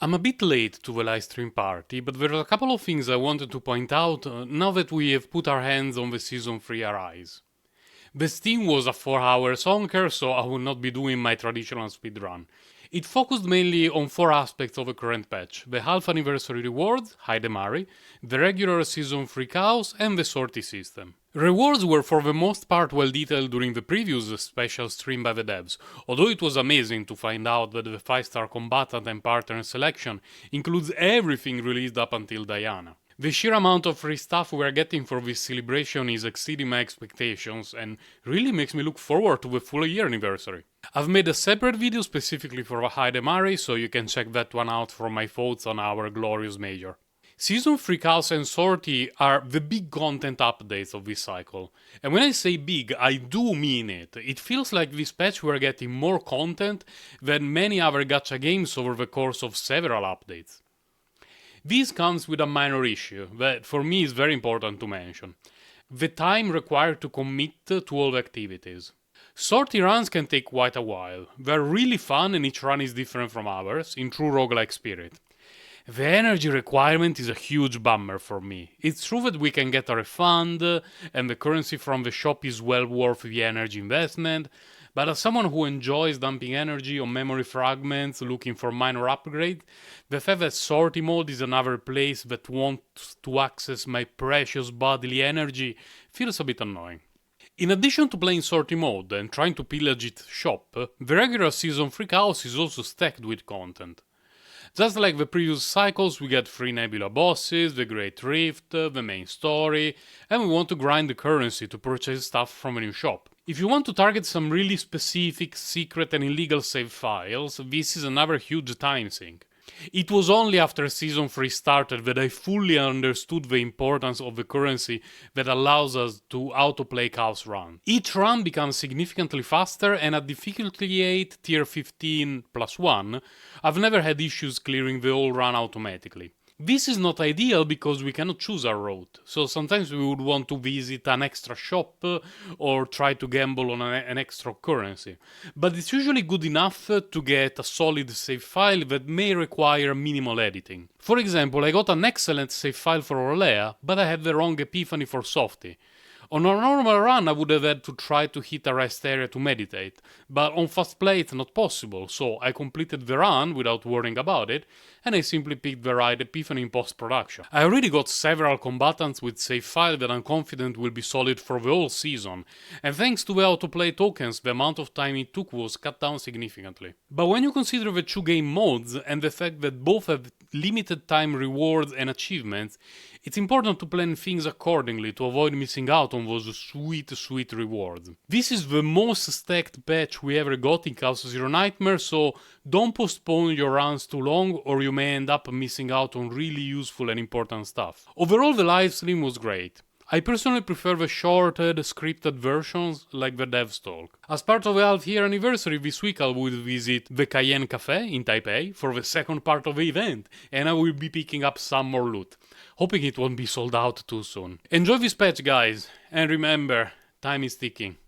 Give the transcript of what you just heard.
I'm a bit late to the live stream party, but there are a couple of things I wanted to point out now that we have put our hands on the Season 3 Arise. The Steam was a 4-hour sonker, so I will not be doing my traditional speedrun. It focused mainly on 4 aspects of the current patch: the half anniversary rewards, Hide Mari, the regular Season 3 chaos, and the sortie system. Rewards were for the most part well detailed during the previous special stream by the devs, although it was amazing to find out that the 5-star combatant and partner selection includes everything released up until Diana. The sheer amount of free stuff we are getting for this celebration is exceeding my expectations and really makes me look forward to the full year anniversary. I've made a separate video specifically for the Hide Mari, so you can check that one out for my thoughts on our glorious major. Season 3 Chaos and Sortie are the big content updates of this cycle. And when I say big, I do mean it. It feels like this patch we're getting more content than many other gacha games over the course of several updates. This comes with a minor issue that for me is very important to mention: the time required to commit to all the activities. Sortie runs can take quite a while. They're really fun and each run is different from others, in true roguelike spirit. The energy requirement is a huge bummer for me. It's true that we can get a refund, and the currency from the shop is well worth the energy investment, but as someone who enjoys dumping energy on memory fragments looking for minor upgrades, the fact that sortie mode is another place that wants to access my precious bodily energy feels a bit annoying. In addition to playing sortie mode and trying to pillage its shop, the regular Season 3 Chaos is also stacked with content. Just like the previous cycles, we get 3 Nebula bosses, the Great Rift, the main story, and we want to grind the currency to purchase stuff from a new shop. If you want to target some really specific, secret and illegal save files, this is another huge time sink. It was only after Season 3 started that I fully understood the importance of the currency that allows us to autoplay Chaos Run. Each run becomes significantly faster, and at difficulty 8, tier 15 plus 1, I've never had issues clearing the whole run automatically. This is not ideal because we cannot choose our route, so sometimes we would want to visit an extra shop or try to gamble on an extra currency. But it's usually good enough to get a solid save file that may require minimal editing. For example, I got an excellent save file for Orlea, but I had the wrong epiphany for Softy. On a normal run I would have had to try to hit a rest area to meditate, but on fast play it's not possible, so I completed the run without worrying about it, and I simply picked the right epiphany in post-production. I already got several combatants with save file that I'm confident will be solid for the whole season, and thanks to the autoplay tokens the amount of time it took was cut down significantly. But when you consider the 2 game modes and the fact that both have limited time rewards and achievements, it's important to plan things accordingly to avoid missing out on those sweet rewards. This is the most stacked patch we ever got in Chaos Zero Nightmare, so don't postpone your runs too long or you may end up missing out on really useful and important stuff. Overall, the livestream was great. I personally prefer the shorted, scripted versions like the devs talk. As part of the half-year anniversary this week I will visit the Cayenne Cafe in Taipei for the second part of the event, and I will be picking up some more loot, hoping it won't be sold out too soon. Enjoy this patch, guys, and remember, time is ticking.